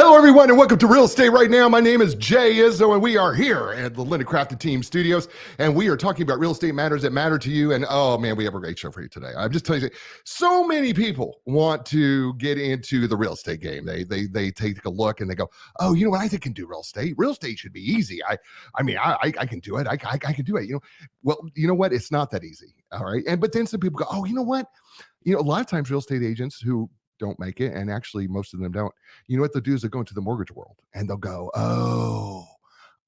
Hello, everyone, and welcome to Real Estate Right Now. My name is Jay Izzo, and we are here at the Linda Crafted Team Studios, and we are talking about real estate matters that matter to you. And oh man, we have a great show for you today. I'm just telling you, so many people want to get into the real estate game. They take a look and they go, oh, you know what? I think I can do real estate. Real estate should be easy. I can do it. I can do it. Well, you know what? It's not that easy. All right. But then some people go, oh, you know what? A lot of times real estate agents who don't make it, and actually most of them don't, you know what they'll do is they'll go into the mortgage world and they'll go, oh,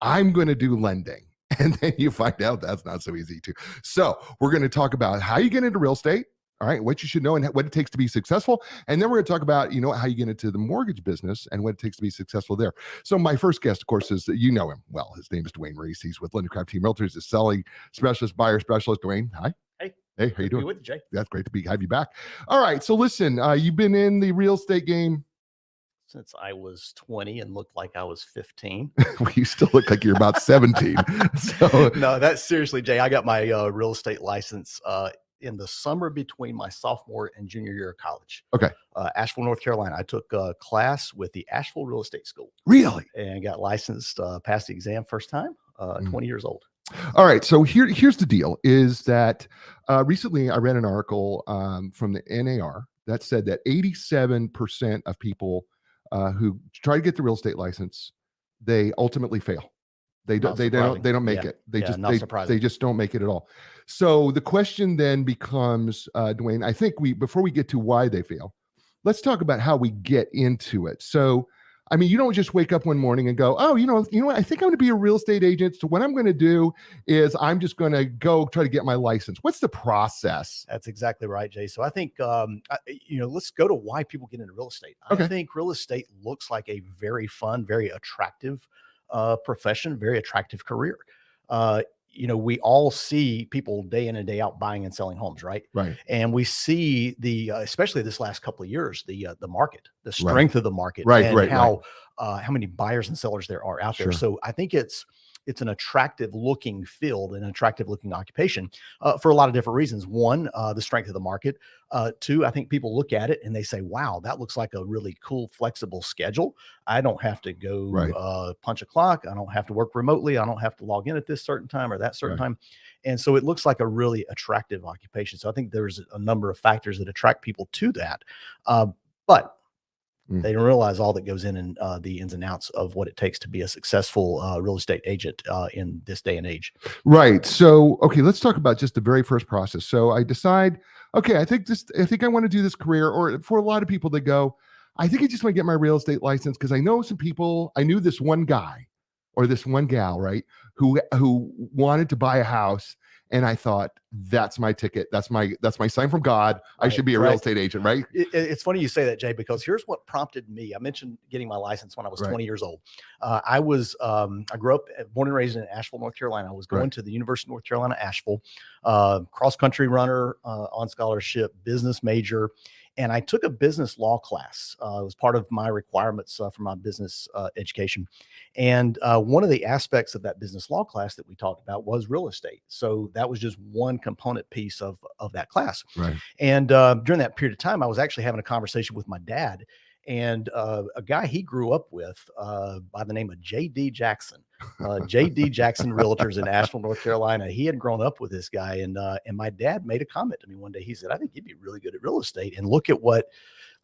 I'm going to do lending. And then you find out that's not so easy too. So we're going to talk about how you get into real estate, all right, what you should know and what it takes to be successful. And then we're going to talk about, how you get into the mortgage business and what it takes to be successful there. So my first guest, of course, is, you know him well. His name is Dwayne Reese. He's with Linda Crafted Team Realtors, a selling specialist, buyer specialist. Dwayne, hi. Hey, how you doing? With you, Jay. That's great to have you back. All right, so listen, you've been in the real estate game since I was 20 and looked like I was 15. Well, you still look like you're about 17. So no, that's seriously, Jay. I got my real estate license in the summer between my sophomore and junior year of college. Okay. Asheville, North Carolina. I took a class with the Asheville Real Estate School. Really? And got licensed, passed the exam first time, 20 years old. All right. So here's the deal is that recently I read an article from the NAR that said that 87% of people who try to get the real estate license, they ultimately fail. They don't make it. They just don't make it at all. So the question then becomes, Dwayne, I think before we get to why they fail, let's talk about how we get into it. So I mean, you don't just wake up one morning and go, oh, you know what? I think I'm going to be a real estate agent. So what I'm going to do is I'm just going to go try to get my license. What's the process? That's exactly right, Jay. So I think, let's go to why people get into real estate. Okay. I think real estate looks like a very fun, very attractive profession, very attractive career. We all see people day in and day out buying and selling homes, right? Right. And we see especially this last couple of years, the market, the strength of the market, how many buyers and sellers there are out there. So I think it's an attractive looking field, an attractive looking occupation for a lot of different reasons. One, the strength of the market. Two, I think people look at it and they say, wow, that looks like a really cool, flexible schedule. I don't have to go punch a clock. I don't have to work remotely. I don't have to log in at this certain time or that certain time. And so it looks like a really attractive occupation. So I think there's a number of factors that attract people to that. But they don't realize all that goes in and the ins and outs of what it takes to be a successful real estate agent in this day and age. Right. So, okay, let's talk about just the very first process. So I decide, okay, I think I want to do this career. Or for a lot of people, they go, I think I just want to get my real estate license because I know some people. I knew this one guy or this one gal, right, who wanted to buy a house. And I thought, that's my ticket. That's my sign from God. I should be a real estate agent, right? It's funny you say that, Jay, because here's what prompted me. I mentioned getting my license when I was 20 years old. I grew up, born and raised in Asheville, North Carolina. I was going to the University of North Carolina, Asheville, cross-country runner, on scholarship, business major. And I took a business law class. It was part of my requirements for my business education. And one of the aspects of that business law class that we talked about was real estate. So that was just one component piece of that class. Right. And during that period of time, I was actually having a conversation with my dad and a guy he grew up with by the name of J.D. Jackson. J.D. Jackson Realtors in Asheville, North Carolina. He had grown up with this guy, and my dad made a comment to me one day. He said, "I think you'd be really good at real estate, and look at what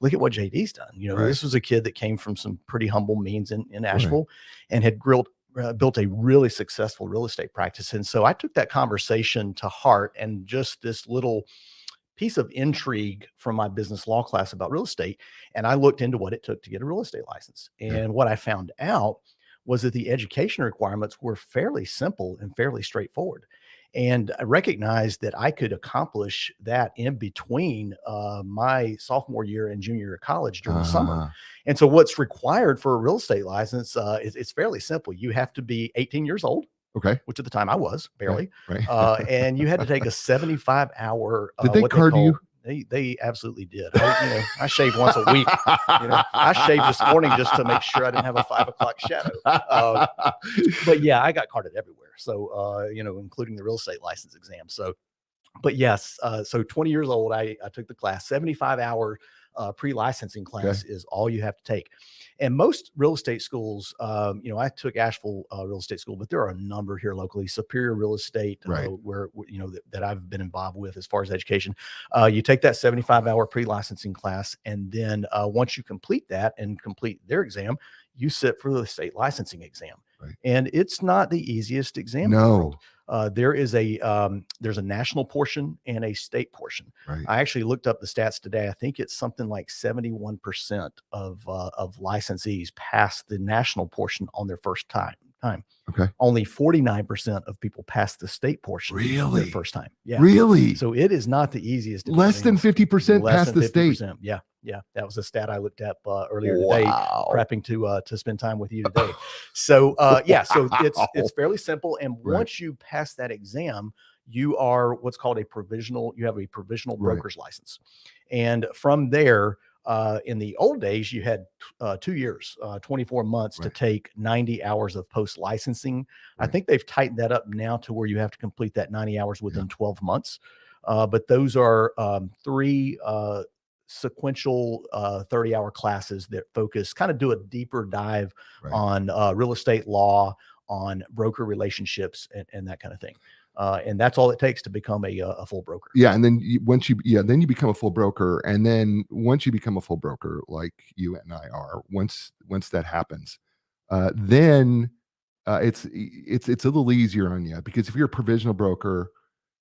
JD's done. This was a kid that came from some pretty humble means in Asheville, and had built a really successful real estate practice." And so I took that conversation to heart, and just this little piece of intrigue from my business law class about real estate, and I looked into what it took to get a real estate license. And what I found out was that the education requirements were fairly simple and fairly straightforward. And I recognized that I could accomplish that in between my sophomore year and junior year of college during the summer. And so what's required for a real estate license it's fairly simple. You have to be 18 years old. Okay. Which at the time I was barely. Right. And you had to take a 75-hour. Did they card you? They absolutely did. I shaved once a week. I shaved this morning just to make sure I didn't have a 5 o'clock shadow. But yeah, I got carded everywhere. So, including the real estate license exam. So, but yes, so 20 years old, I took the class, 75-hour pre-licensing class is all you have to take. And most real estate schools, I took Asheville real estate school, but there are a number here locally. Superior Real Estate, where that I've been involved with as far as education. You take that 75-hour pre-licensing class, and then once you complete that and complete their exam, you sit for the state licensing exam. And it's not the easiest exam in the world. There's a national portion and a state portion. I actually looked up the stats today. I think it's something like 71% of licensees pass the national portion on their first time. Only 49% of people pass the state portion their first time. So it is not the easiest. Less than 50% pass the state. Yeah. That was a stat I looked up earlier today, prepping to spend time with you today. So so it's fairly simple. And once you pass that exam, you are what's called you have a provisional broker's license. And from there, in the old days, you had 2 years, 24 months to take 90 hours of post-licensing. I think they've tightened that up now to where you have to complete that 90 hours within 12 months. But those are 3 sequential 30-hour classes that do a deeper dive on real estate law, on broker relationships, and that kind of thing. And that's all it takes to become a full broker. And then then you become a full broker. And then once you become a full broker, like you and I are, once that happens, then it's a little easier on you, because if you're a provisional broker,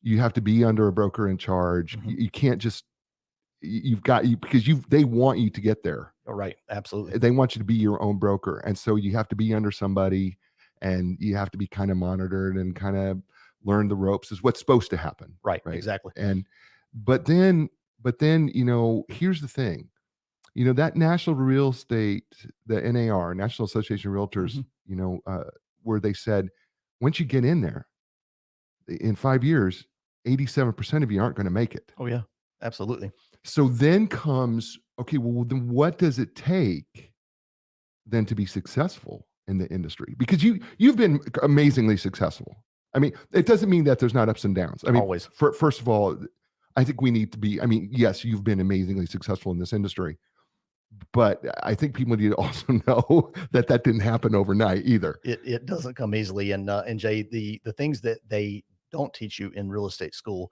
you have to be under a broker in charge. You can't just, because they want you to get there. Right. Absolutely. They want you to be your own broker. And so you have to be under somebody, and you have to be kind of monitored and kind of learn the ropes, is what's supposed to happen. Right. Exactly. But then, here's the thing, that national real estate, the NAR, National Association of Realtors, where they said, once you get in there, in 5 years, 87% of you aren't going to make it. Oh yeah, absolutely. So then comes, okay, well, then what does it take then to be successful in the industry? Because you've been amazingly successful. I mean, it doesn't mean that there's not ups and downs. I mean, always. First of all, I think we need to be, yes, you've been amazingly successful in this industry, but I think people need to also know that didn't happen overnight either. It doesn't come easily. And Jay, the things that they don't teach you in real estate school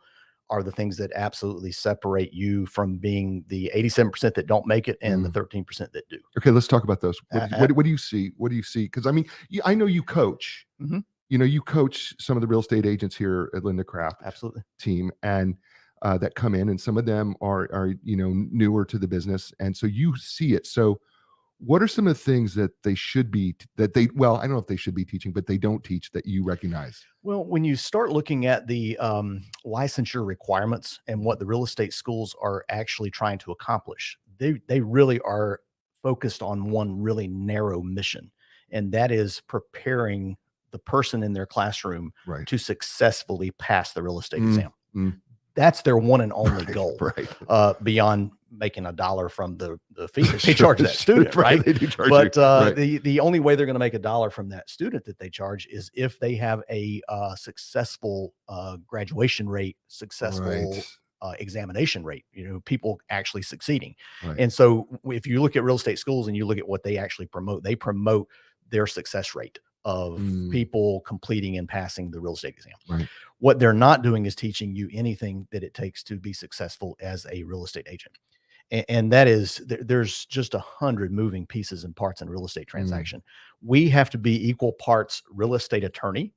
are the things that absolutely separate you from being the 87% that don't make it and the 13% that do. Okay, let's talk about those. What do you see? What do you see? Because I know you coach. You coach some of the real estate agents here at Linda Craft. Absolutely. Team, and that come in, and some of them are newer to the business, and so you see it. So what are some of the things that they should be, I don't know if they should be teaching, but they don't teach, that you recognize? Well, when you start looking at the licensure requirements and what the real estate schools are actually trying to accomplish, they really are focused on one really narrow mission, and that is preparing the person in their classroom to successfully pass the real estate exam. That's their one and only goal, beyond making $1 from the fee that they charge that student, right? They do charge but the only way they're going to make $1 from that student that they charge is if they have a successful graduation rate, successful examination rate, people actually succeeding. And so if you look at real estate schools and you look at what they actually promote, they promote their success rate of people completing and passing the real estate exam. What they're not doing is teaching you anything that it takes to be successful as a real estate agent. And that is, there's just 100 moving pieces and parts in a real estate transaction. We have to be equal parts real estate attorney.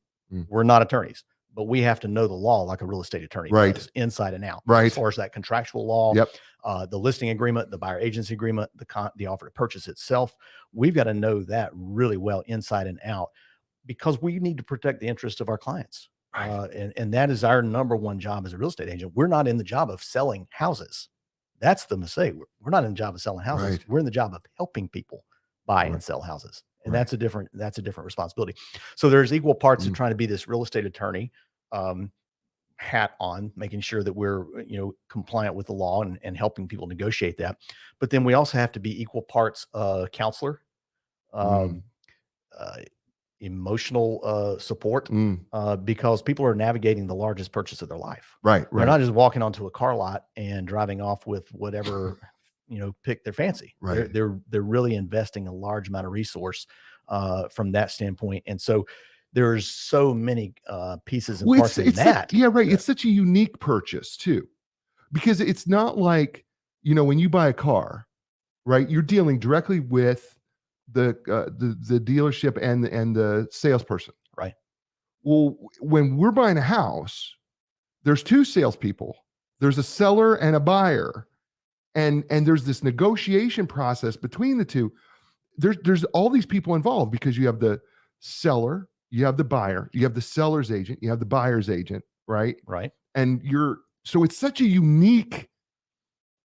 We're not attorneys, but we have to know the law like a real estate attorney does, inside and out. As far as that contractual law, the listing agreement, the buyer agency agreement, the offer to purchase itself, we've got to know that really well inside and out, because we need to protect the interests of our clients. And that is our number one job as a real estate agent. We're not in the job of selling houses. That's the mistake. We're not in the job of selling houses. We're in the job of helping people buy and sell houses. And that's a different responsibility. So there's equal parts of trying to be this real estate attorney, hat on, making sure that we're, compliant with the law and helping people negotiate that. But then we also have to be equal parts, counselor, emotional support, because people are navigating the largest purchase of their life. They're not just walking onto a car lot and driving off with whatever pick their fancy. Right. They're really investing a large amount of resource from that standpoint. And so there's so many pieces and Well, parts in that. yeah, right. It's such a unique purchase too, because it's not like, when you buy a car, right? You're dealing directly with the dealership and the salesperson. Right. Well, when we're buying a house, there's two salespeople. There's a seller and a buyer, and there's this negotiation process between the two. There's all these people involved because you have the seller, you have the buyer, you have the seller's agent, you have the buyer's agent, right? Right. And so it's such a unique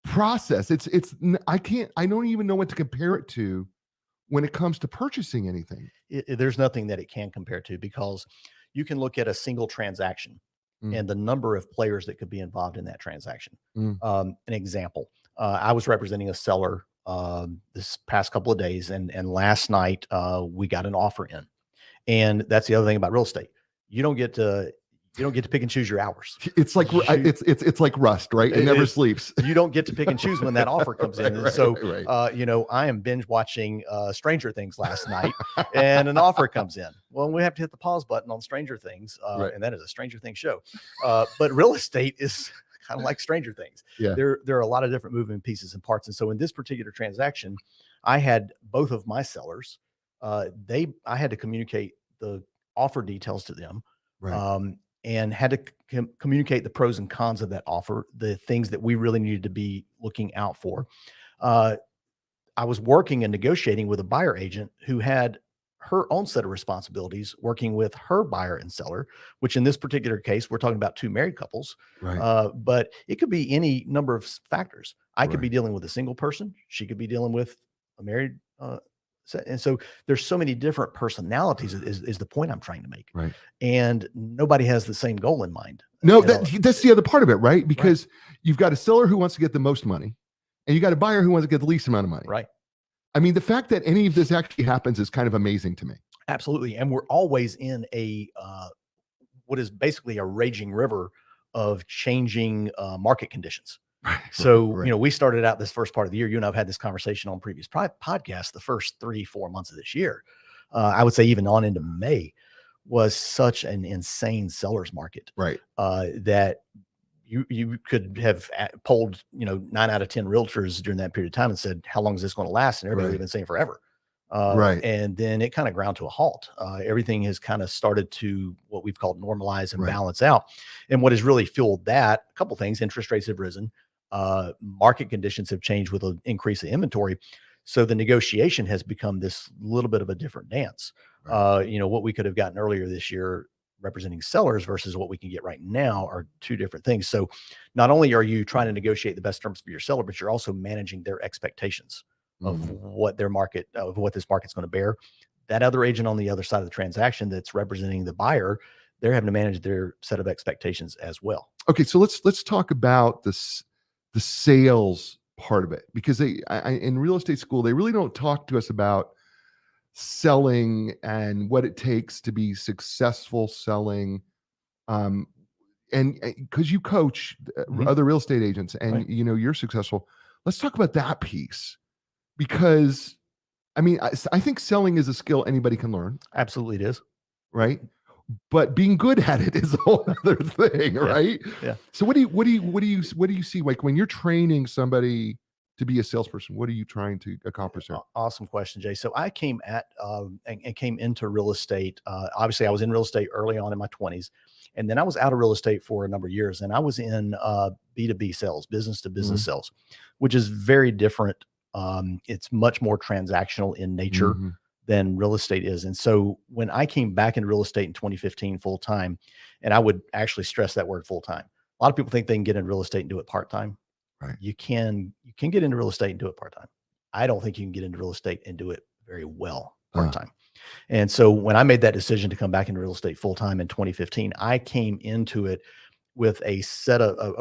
process. I don't even know what to compare it to when it comes to purchasing anything. There's nothing that it can compare to, because you can look at a single transaction and the number of players that could be involved in that transaction. An example, I was representing a seller this past couple of days, and last night we got an offer in. And that's the other thing about real estate. You don't get to pick and choose your hours. It's like it's like rust, right? It never sleeps. You don't get to pick and choose when that offer comes in. And so, I am binge watching Stranger Things last night, and an offer comes in. Well, we have to hit the pause button on Stranger Things, and that is a Stranger Things show. But real estate is kind of like Stranger Things. Yeah. There are a lot of different moving pieces and parts. And so in this particular transaction, I had both of my sellers. I had to communicate the offer details to them. Right. And had to communicate the pros and cons of that offer, the things that we really needed to be looking out for. I was working and negotiating with a buyer agent who had her own set of responsibilities, working with her buyer and seller, which in this particular case, we're talking about two married couples. Right. But it could be any number of factors. I could be Right. dealing with a single person. She could be dealing with a married and so there's so many different personalities is the point I'm trying to make. Right. And nobody has the same goal in mind. No, that's the other part of it, right? Because you've got a seller who wants to get the most money, and you got a buyer who wants to get the least amount of money. Right. I mean, the fact that any of this actually happens is kind of amazing to me. Absolutely. And we're always in a what is basically a raging river of changing market conditions. Right. So, Right. We started out this first part of the year. You and I've had this conversation on previous podcasts. The first 3-4 months of this year, I would say even on into May, was such an insane seller's market. Right. That you could have polled, 9 out of 10 realtors during that period of time and said, how long is this going to last? And everybody would have been saying forever. Right. And then it kind of ground to a halt. Everything has kind of started to what we've called normalize and balance out. And what has really fueled that, a couple things: interest rates have risen, market conditions have changed with an increase in inventory. So the negotiation has become this little bit of a different dance. Right. What we could have gotten earlier this year representing sellers versus what we can get right now are two different things. So not only are you trying to negotiate the best terms for your seller, but you're also managing their expectations of what this market's going to bear. That other agent on the other side of the transaction that's representing the buyer, they're having to manage their set of expectations as well. Okay, so let's talk about the sales part of it, because in real estate school they really don't talk to us about selling and what it takes to be successful selling. And because you coach other real estate agents, and you're successful, let's talk about that piece, because I mean, I think selling is a skill anybody can learn. Absolutely, it is. Right. But being good at it is a whole other thing, right? Yeah. So what do you see, like, when you're training somebody to be a salesperson? What are you trying to accomplish there? Awesome question, Jay. So I came and came into real estate. Obviously, I was in real estate early on in my 20s, and then I was out of real estate for a number of years, and I was in B2B sales, business to business sales, which is very different. It's much more transactional in nature than real estate is. And so when I came back into real estate in 2015 full time, and I would actually stress that word full time. A lot of people think they can get into real estate and do it part time. Right. You can get into real estate and do it part time. I don't think you can get into real estate and do it very well part time. And so when I made that decision to come back into real estate full time in 2015, I came into it with a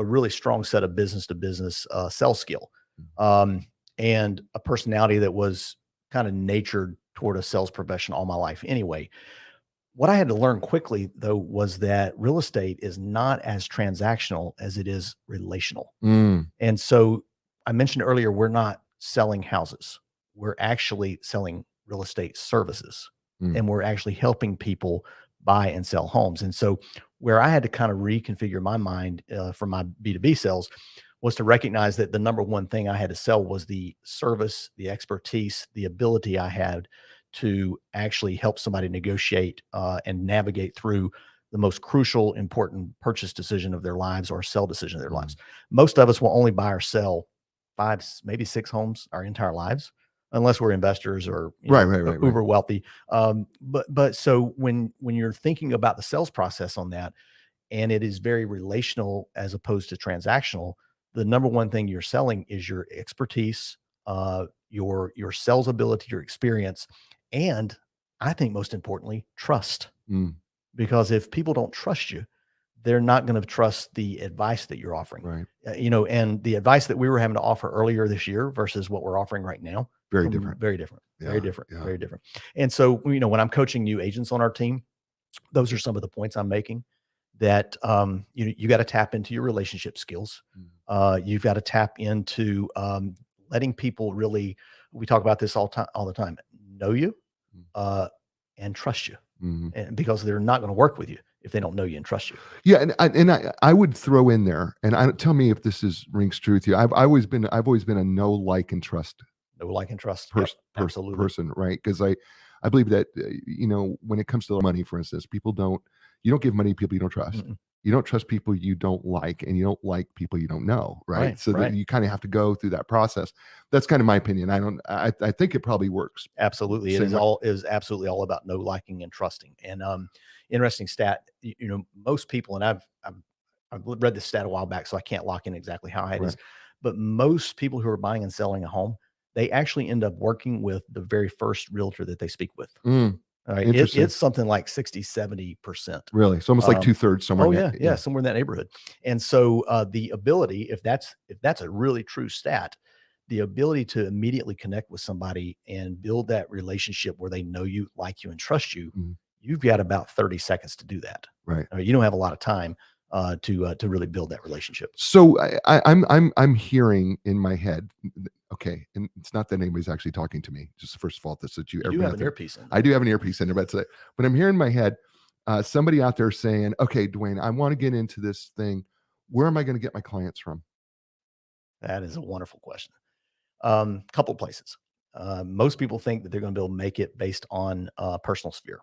really strong set of business to business sales skill, and a personality that was kind of natured toward a sales profession all my life anyway. What I had to learn quickly, though, was that real estate is not as transactional as it is relational. And so I mentioned earlier, we're not selling houses. We're actually selling real estate services, Mm. and we're actually helping people buy and sell homes. And so, where I had to kind of reconfigure my mind for my B2B sales was to recognize that the number one thing I had to sell was the service, the expertise, the ability I had to actually help somebody negotiate and navigate through the most crucial, important purchase decision of their lives or sell decision of their lives. Most of us will only buy or sell 5, maybe 6 homes our entire lives, unless we're investors or Right. uber wealthy. But so when you're thinking about the sales process on that, and it is very relational as opposed to transactional, the number one thing you're selling is your expertise, your sales ability, your experience, and I think most importantly, trust. Mm. Because if people don't trust you, they're not going to trust the advice that you're offering. Right. And the advice that we were having to offer earlier this year versus what we're offering right now, Very different. very different, very Yeah, different, yeah. very different. And so, when I'm coaching new agents on our team, those are some of the points I'm making. That you got to tap into your relationship skills. You've got to tap into letting people really. We talk about this all the time. Know you and trust you, Mhm. and because they're not going to work with you if they don't know you and trust you. Yeah, and I would throw in there, and tell me if this rings true with you. I've always been a know, like, and trust Know, like, and trust. Yep, absolutely. person, right? Because I believe that when it comes to money, for instance, you don't give money to people you don't trust. Mm-mm. You don't trust people you don't like, and you don't like people you don't know, right? Right, So that right. you kind of have to go through that process. That's kind of my opinion. I think it probably works. Absolutely. It Same is way. is absolutely all about know, liking, and trusting. And interesting stat, most people, and I've read this stat a while back, so I can't lock in exactly how high it is, Right. but most people who are buying and selling a home, they actually end up working with the very first realtor that they speak with. Mm, All right. interesting. It's something like 60, 70%. Really, it's almost like Um, 2/3 somewhere. Oh in yeah, that, yeah, somewhere in that neighborhood. And so the ability, if that's a really true stat, the ability to immediately connect with somebody and build that relationship where they know you, like you, and trust you, Mhm. you've got about 30 seconds to do that. Right. You don't have a lot of time to really build that relationship. So I'm hearing in my head, okay, and it's not that anybody's actually talking to me. Just first of all, this that you You do everybody have out an there. earpiece in I though. do have an earpiece in there, but I'm hearing in my head somebody out there saying, "Okay, Dwayne, I want to get into this thing. Where am I going to get my clients from?" That is a wonderful question. Couple places. Most people think that they're going to be able to make it based on personal sphere,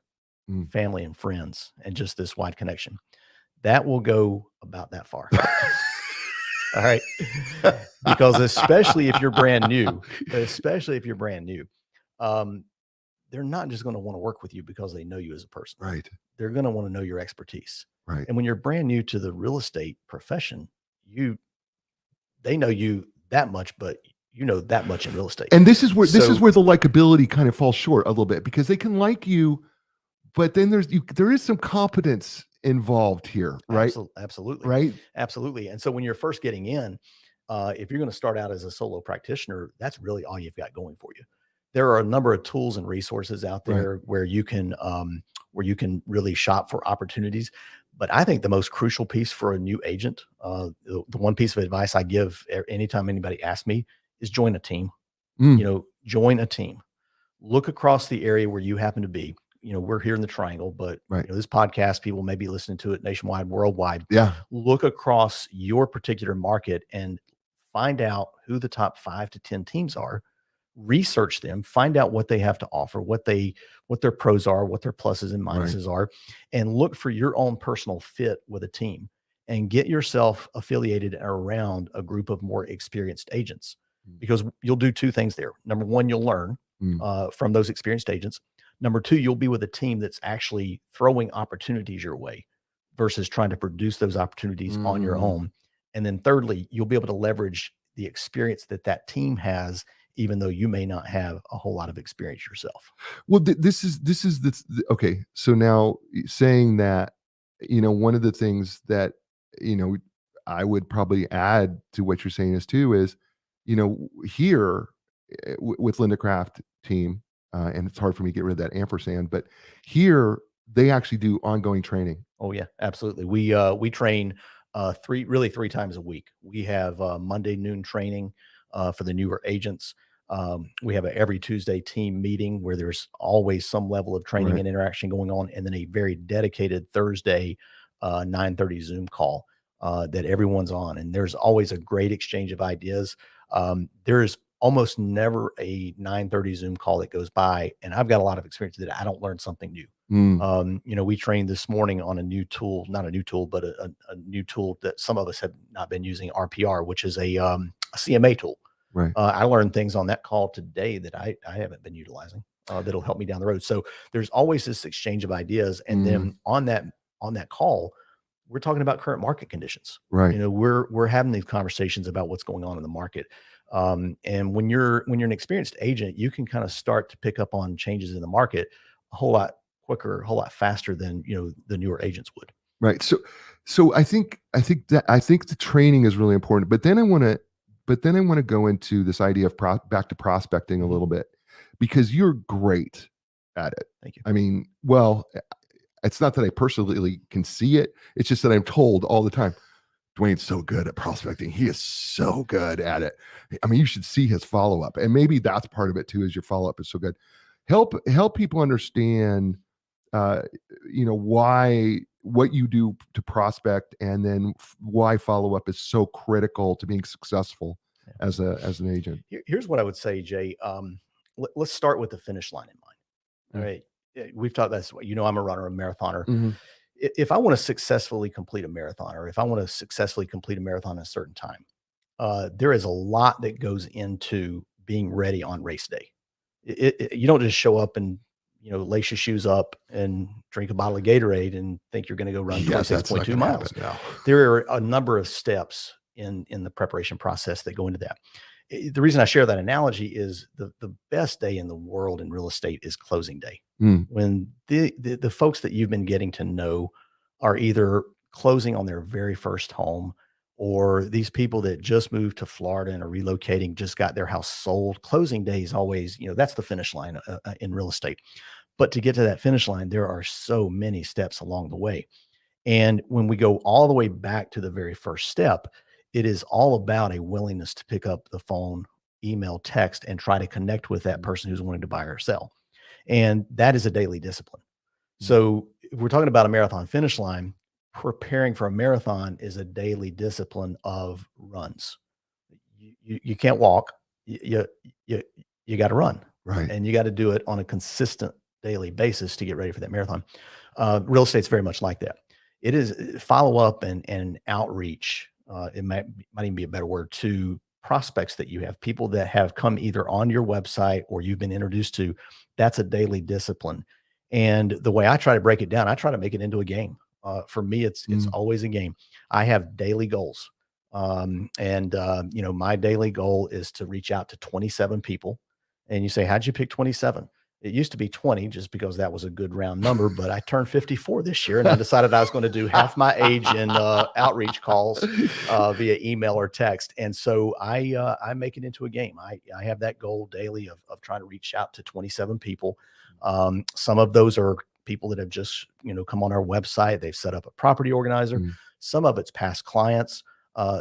Mm. family and friends, and just this wide connection. That will go about that far. All right. Because especially if you're brand new, um, they're not just going to want to work with you because they know you as a person. Right, They're going to want to know your expertise. right. And when you're brand new to the real estate profession, they know you that much, but you know that much in real estate. And this is So where the likability kind of falls short a little bit because they can like you, but then there is some competence involved here, right? Absolutely, Right? absolutely. And so when you're first getting in, if you're going to start out as a solo practitioner, that's really all you've got going for you. There are a number of tools and resources out Right. there where you can really shop for opportunities. But I think the most crucial piece for a new agent, the one piece of advice I give anytime anybody asks me, is join a team. Mm, Join a team. Look across the area where you happen to be. We're here in the triangle, but right. this podcast, people may be listening to it nationwide, worldwide. Yeah. Look across your particular market and find out who the top 5 to 10 teams are. Research them, find out what they have to offer, what their pros are, what their pluses and Right. minuses are, and look for your own personal fit with a team and get yourself affiliated around a group of more experienced agents because you'll do 2 things there. Number 1, you'll learn Mm. from those experienced agents. Number 2, you'll be with a team that's actually throwing opportunities your way versus trying to produce those opportunities on your Mm. own. And then thirdly, you'll be able to leverage the experience that team has, even though you may not have a whole lot of experience yourself. Well, this is okay. So now saying that, one of the things that you know I would probably add to what you're saying is, here with Linda Craft team, and it's hard for me to get rid of that ampersand, but here they actually do ongoing training. Oh yeah, absolutely. We train 3 times a week. We have Monday noon training. for the newer agents. We have a every Tuesday team meeting where there's always some level of training Right. and interaction going on, and then a very dedicated Thursday 9:30 Zoom call that everyone's on, and there's always a great exchange of ideas. There's almost never a 9:30 Zoom call that goes by, and I've got a lot of experience that I don't learn something new. Mm, We trained this morning on a new tool, not a new tool, but a new tool that some of us have not been using, RPR, which is a CMA tool. right. I learned things on that call today that I haven't been utilizing that'll help me down the road. So there's always this exchange of ideas, and Mm, then on that call, we're talking about current market conditions. right. We're having these conversations about what's going on in the market. And when you're an experienced agent, you can kind of start to pick up on changes in the market a whole lot quicker, a whole lot faster than the newer agents would. Right. So I think the training is really important. But then I want to go into this idea of back to prospecting a Mhm. little bit, because you're great at it. Thank you. I mean, well, it's not that I personally can see it. It's just that I'm told all the time, Dwayne's so good at prospecting. He is so good at it. I mean, you should see his follow up, and maybe that's part of it too. Is your follow up is so good. Help people understand, uh, why what you do to prospect, and then why follow up is so critical to being successful Yeah. as an agent. Here's what I would say, Jay. Let's start with the finish line in mind. All Mm. right. We've talked about this. I'm a runner, a marathoner. Mhm. If I want to successfully complete a marathon, or if I want to successfully complete a marathon in a certain time, there is a lot that goes into being ready on race day. You don't just show up and lace your shoes up and drink a bottle of Gatorade and think you're going to go run Yeah, that's not 26.2 going to happen miles. now. There are a number of steps in the preparation process that go into that. The reason I share that analogy is the best day in the world in real estate is closing day, Mm, when the folks that you've been getting to know are either closing on their very first home, or these people that just moved to Florida and are relocating, just got their house sold. Closing day is always, that's the finish line in real estate. But to get to that finish line, there are so many steps along the way. And when we go all the way back to the very first step, it is all about a willingness to pick up the phone, email, text, and try to connect with that person who's wanting to buy or sell. And that is a daily discipline. mm, So if we're talking about a marathon finish line, preparing for a marathon is a daily discipline of runs. You can't walk. You got to run, right. and you got to do it on a consistent daily basis to get ready for that marathon. Real estate's very much like that. It is follow up and outreach. It might even be a better word, to prospects that you have, people that have come either on your website or you've been introduced to. That's a daily discipline. And the way I try to break it down, I try to make it into a game. For me, it's Mm, always a game. I have daily goals. And my daily goal is to reach out to 27 people. And you say, how'd you pick 27? It used to be 20 just because that was a good round number, but I turned 54 this year, and I decided I was going to do half my age in outreach calls via email or text. And so I make it into a game. I have that goal daily of trying to reach out to 27 people. Some of those are people that have just come on our website. They've set up a property organizer. mm, Some of it's past clients.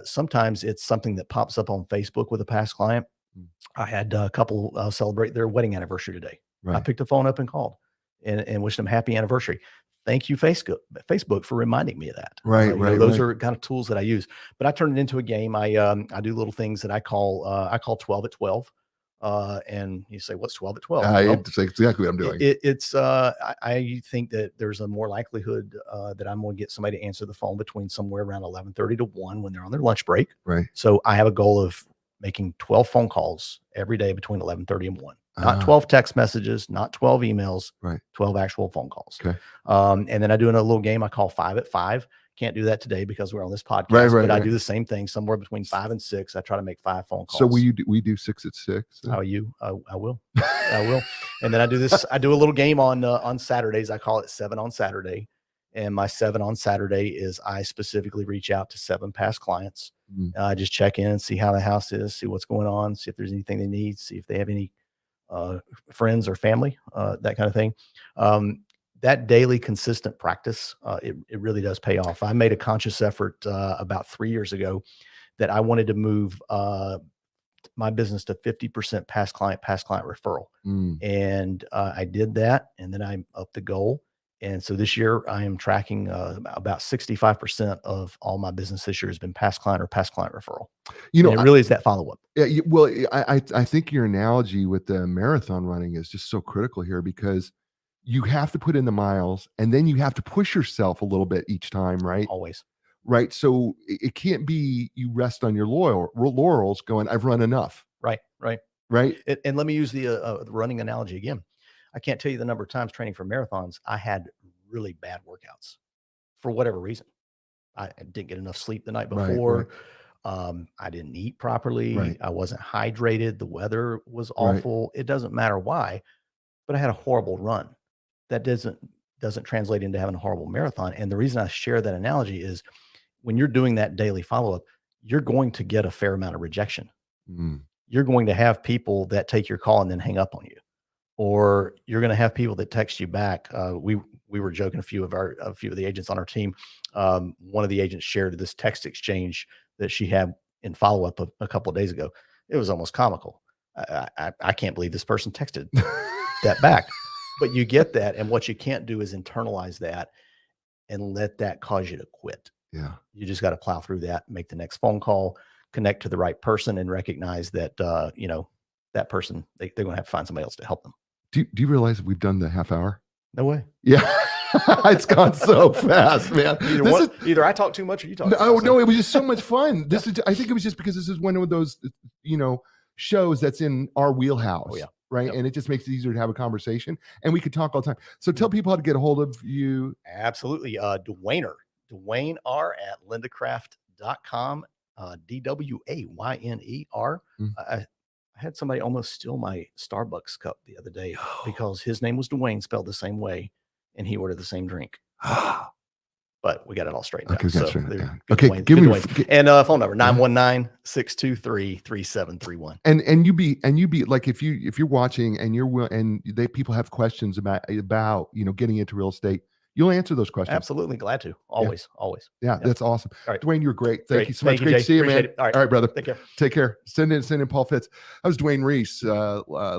Sometimes it's something that pops up on Facebook with a past client. mm, I had a couple celebrate their wedding anniversary today. I right. picked the phone up and called and wished them happy anniversary. Thank you, Facebook, for reminding me of that. Right, right, Those right. are kind of tools that I use. But I turn it into a game. I do little things that I call 12 at 12. And you say, what's 12 at 12? Well, It's exactly what I'm doing. I think that there's a more likelihood that I'm going to get somebody to answer the phone between somewhere around 11:30 to 1 when they're on their lunch break. Right. So I have a goal of making 12 phone calls every day between 11:30 and 1. Not Ah, 12 text messages, not 12 emails, right. 12 actual phone calls. Okay. And then I do a little game I call 5 at 5. Can't do that today because we're on this Right, podcast, right, but I right. do the same thing somewhere between 5 and 6. I try to make 5 phone calls. So we do 6 at 6? How are you? I will. I will. And then I do this. I do a little game on Saturdays. I call it 7 on Saturday. And my 7 on Saturday is I specifically reach out to 7 past clients. Mm, I just check in, see how the house is, see what's going on, see if there's anything they need, see if they have any friends or family, that kind of thing. That daily consistent practice, it really does pay off. I made a conscious effort about 3 years ago that I wanted to move my business to 50% past client referral. Mm. And I did that, and then I upped the goal. And so this year I am tracking about 65% of all my business this year has been past client referral. You know, And it really is that follow up. yeah, well, I think your analogy with the marathon running is just so critical here, because you have to put in the miles, and then you have to push yourself a little bit each time, right? Always. Right. So it can't be you rest on your laurels going, I've run enough. Right. Right. Right. And let me use the running analogy again. I can't tell you the number of times training for marathons I had really bad workouts for whatever reason. I didn't get enough sleep the night Right. before. I didn't eat properly. Right. I wasn't hydrated. The weather was Right. awful. It doesn't matter why, but I had a horrible run. That doesn't translate into having a horrible marathon. And the reason I share that analogy is when you're doing that daily follow-up, you're going to get a fair amount of rejection. Mm. You're going to have people that take your call and then hang up on you, or you're going to have people that text you back. We were joking, a few of the agents on our team. One of the agents shared this text exchange that she had in follow-up a couple of days ago. It was almost comical. I can't believe this person texted that back. But you get that, and what you can't do is internalize that and let that cause you to quit. Yeah. You just got to plow through that, make the next phone call, connect to the right person, and recognize that that person, they're going to have to find somebody else to help them. Do you realize we've done the half hour? No way. Yeah. It's gone so fast, man. Either I talk too much or you talk. No, it was just so much fun. I think it was just because this is one of those, shows that's in our wheelhouse. Oh, yeah. Right. Yep. And it just makes it easier to have a conversation, and we could talk all the time. So tell people how to get a hold of you. Absolutely. Dwayne R at lindacraft.com. DWAYNER. I had somebody almost steal my Starbucks cup the other day because his name was Dwayne, spelled the same way, and he ordered the same drink. But we got it all straightened out. Okay, give me and phone number 919-623-3731. And you be like, if you're watching and people have questions about getting into real estate, you'll answer those questions. Absolutely, glad to. Always. Yeah, that's awesome. All right. Dwayne, you're great. Thank you so much. Great to see you, man. All right, brother. Take care. Send in Paul Fitz. I was Dwayne Reese,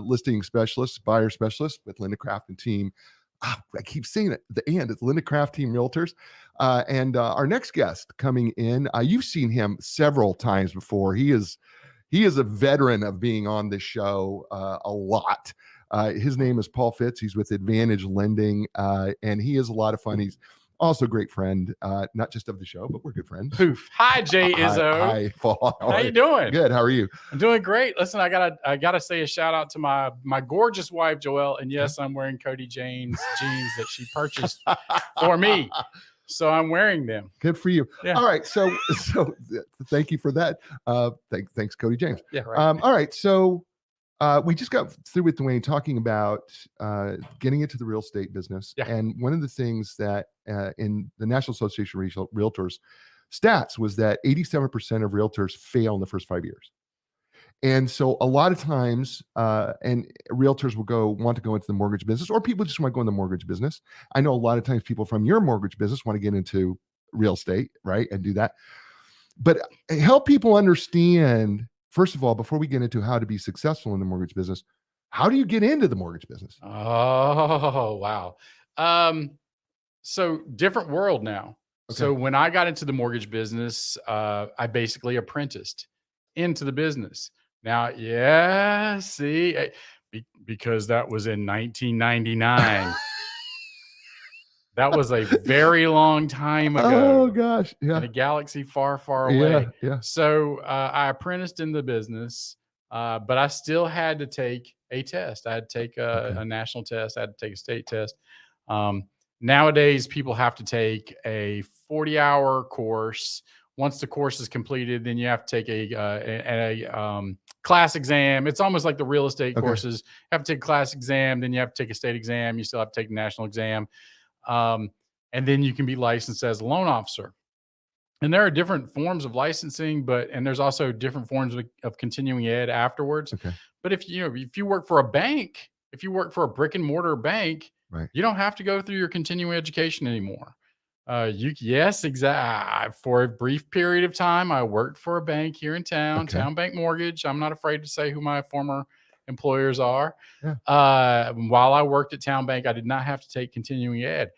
listing specialist, buyer specialist with Linda Craft and team. I keep saying it. The and it's Linda Craft Team Realtors. And our next guest coming in, you've seen him several times before. He is a veteran of being on this show a lot. His name is Paul Fitz. He's with Advantage Lending, and he is a lot of fun. He's also a great friend, not just of the show, but we're good friends. Poof. Hi, Jay Izzo. Hi, Paul. How you doing? Good. How are you? I'm doing great. Listen, I gotta say a shout out to my gorgeous wife, Joelle. And yes, I'm wearing Cody Jane's jeans that she purchased for me. So I'm wearing them. Good for you. Yeah. All right. So thank you for that. Thanks, Cody James. Yeah. Right. All right. So we just got through with Dwayne talking about getting into the real estate business. Yeah. And one of the things that in the National Association of Realtors stats was that 87% of realtors fail in the first 5 years. And so a lot of times, and realtors will want to go into the mortgage business, or people just want to go in the mortgage business. I know a lot of times people from your mortgage business want to get into real estate, right? And do that. But help people understand, first of all, before we get into how to be successful in the mortgage business, how do you get into the mortgage business? Oh, wow. So different world now. Okay. So when I got into the mortgage business, I basically apprenticed into the business. Now, yeah, see, because that was in 1999. That was a very long time ago. Oh gosh, yeah. In a galaxy far, far away. Yeah. So I apprenticed in the business, but I still had to take a test. I had to take a national test. I had to take a state test. Nowadays, people have to take a 40-hour course. Once the course is completed, then you have to take a class exam. It's almost like the real estate courses. You have to take a class exam, then you have to take a state exam. You still have to take a national exam. And then you can be licensed as a loan officer. And there are different forms of licensing, and there's also different forms of continuing ed afterwards. Okay. But if you work for a bank, if you work for a brick and mortar bank, right, you don't have to go through your continuing education anymore. Yes, exactly. For a brief period of time, I worked for a bank here in town, Okay. Town Bank Mortgage. I'm not afraid to say who my former employers are. Yeah. While I worked at Town Bank, I did not have to take continuing ed.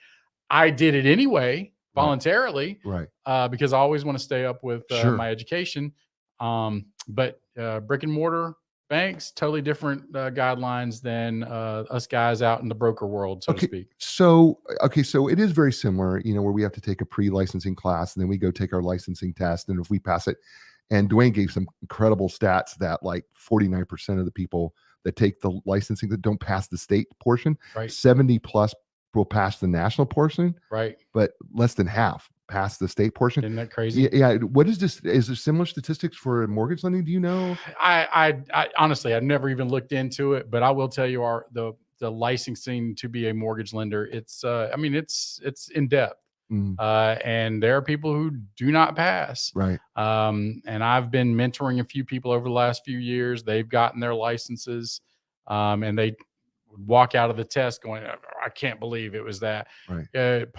I did it anyway, voluntarily, Right. because I always want to stay up with Sure. my education. But brick and mortar banks, totally different guidelines than us guys out in the broker world, so to speak. So it is very similar, where we have to take a pre-licensing class and then we go take our licensing test. And if we pass it, and Dwayne gave some incredible stats that like 49% of the people that take the licensing that don't pass the state portion, Right. 70 plus will pass the national portion, Right. but less than half pass the state portion. Isn't that crazy? Yeah. What is this? Is there similar statistics for mortgage lending? Do you know? I honestly, I've never even looked into it, but I will tell you the licensing to be a mortgage lender, it's it's in depth. And there are people who do not pass. Right. And I've been mentoring a few people over the last few years. They've gotten their licenses, and they walk out of the test going, I can't believe it was that. Right.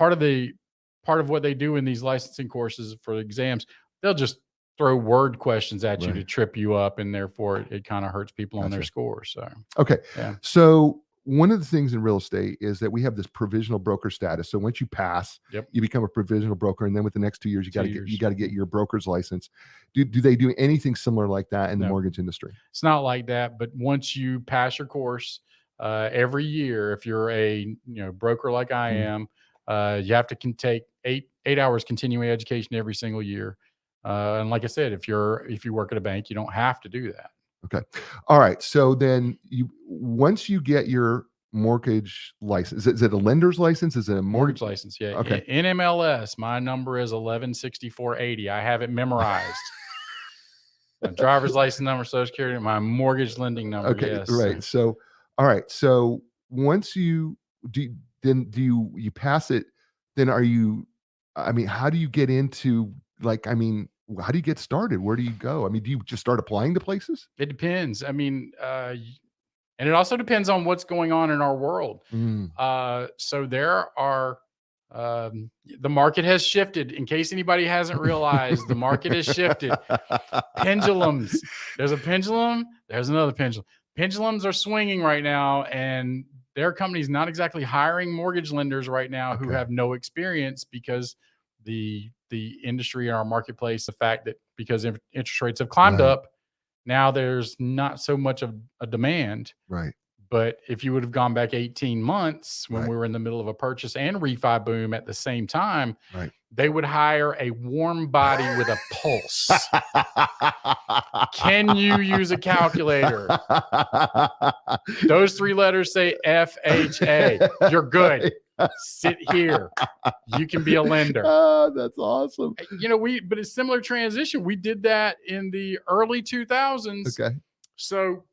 Part of what they do in these licensing courses for exams, they'll just throw word questions at you to trip you up, and therefore it kind of hurts people on their scores. So okay. Yeah. So one of the things in real estate is that we have this provisional broker status. So once you pass, you become a provisional broker, and then with the next 2 years, you got to get your broker's license. Do they do anything similar like that in the mortgage industry? It's not like that, but once you pass your course, every year, if you're a broker like I am, you have to take eight hours continuing education every single year. And like I said, if you work at a bank, you don't have to do that. Okay. All right. So then once you get your mortgage license, is it a lender's license? Is it a Mortgage license? Yeah. Okay. In MLS, my number is 116480. I have it memorized. My driver's license number, Social Security, my mortgage lending number. Okay. Yes. Right. So, all right. So once you do you pass it, then how do you get into how do you get started? Where do you go? Do you just start applying to places? It depends. And it also depends on what's going on in our world. So there are, the market has shifted. In case anybody hasn't realized, the market has shifted. Pendulums. There's a pendulum. There's another pendulum. Pendulums are swinging right now, and there are companies not exactly hiring mortgage lenders right now who have no experience, because the industry in our marketplace, the fact that because interest rates have climbed up, now there's not so much of a demand. Right. But if you would have gone back 18 months when we were in the middle of a purchase and refi boom at the same time, they would hire a warm body with a pulse. Can you use a calculator? Those three letters say FHA. You're good. Sit here. You can be a lender. Oh, that's awesome. But it's similar transition. We did that in the early 2000s. Okay. So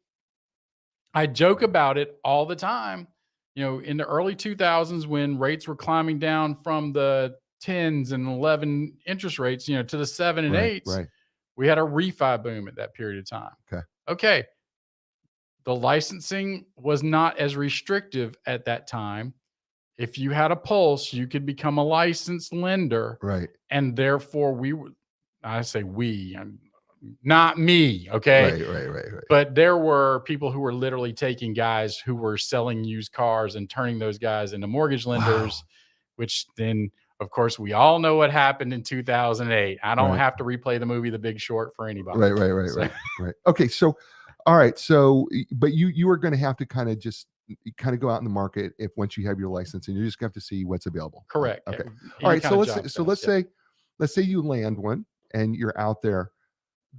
I joke about it all the time. In the early 2000s, when rates were climbing down from the 10s and 11 interest rates, to the 7 and 8s, we had a refi boom at that period of time. Okay. The licensing was not as restrictive at that time. If you had a pulse, you could become a licensed lender. Right. And therefore not me. Okay. Right. But there were people who were literally taking guys who were selling used cars and turning those guys into mortgage lenders, which then, of course, we all know what happened in 2008. I don't have to replay the movie The Big Short for anybody. Right. Okay. So, all right. So, but you are going to have to kind of go out in the market once you have your license, and you're just going to have to see what's available. Correct. Okay. All right. So let's say you land one and you're out there.